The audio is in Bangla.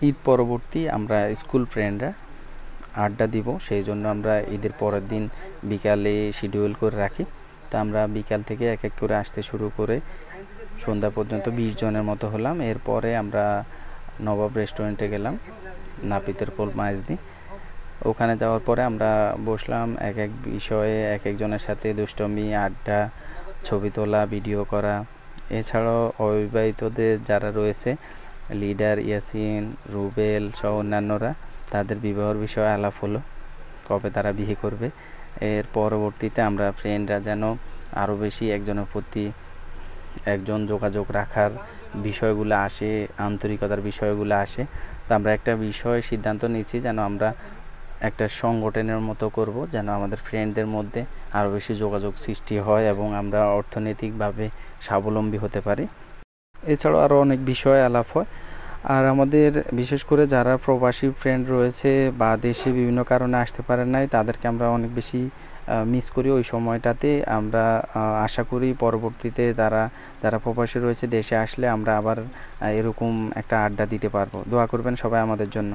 ঈদ পরবর্তী আমরা স্কুল ফ্রেন্ডরা আড্ডা দিব, সেই জন্য আমরা ঈদের পরের দিন বিকালে শিডিউল করে রাখি। তো আমরা বিকাল থেকে এক এক করে আসতে শুরু করে সন্ধ্যা পর্যন্ত 20 জনের মতো হলাম। এরপরে আমরা নবাব রেস্টুরেন্টে গেলাম, নাপিতের পোল মাইজদি। ওখানে যাওয়ার পরে আমরা বসলাম, এক এক বিষয়ে এক একজনের সাথে দুষ্টমি, আড্ডা, ছবি তোলা, ভিডিও করা। এছাড়াও অবিবাহিতদের যারা রয়েছে, লিডার ইয়াসিন, রুবেল সহ অন্যান্যরা, তাদের বিবাহের বিষয়ে আলাপ হলো, কবে তারা বিয়ে করবে। এর পরবর্তীতে আমরা ফ্রেন্ডরা যেন আরও বেশি একজনের প্রতি একজন যোগাযোগ রাখার বিষয়গুলো আসে, আন্তরিকতার বিষয়গুলো আসে। তো আমরা একটা বিষয় সিদ্ধান্ত নিয়েছি, যেন আমরা একটা সংগঠনের মতো করব, যেন আমাদের ফ্রেন্ডদের মধ্যে আরও বেশি যোগাযোগ সৃষ্টি হয় এবং আমরা অর্থনৈতিকভাবে স্বাবলম্বী হতে পারি। এছাড়াও আরও অনেক বিষয় আলাপ হয়। আর আমাদের বিশেষ করে যারা প্রবাসী ফ্রেন্ড রয়েছে বা দেশে বিভিন্ন কারণে আসতে পারে নাই, তাদেরকে আমরা অনেক বেশি মিস করি ওই সময়টাতে। আমরা আশা করি পরবর্তীতে যারা প্রবাসী রয়েছে দেশে আসলে আমরা আবার এরকম একটা আড্ডা দিতে পারবো। দোয়া করবেন সবাই আমাদের জন্য।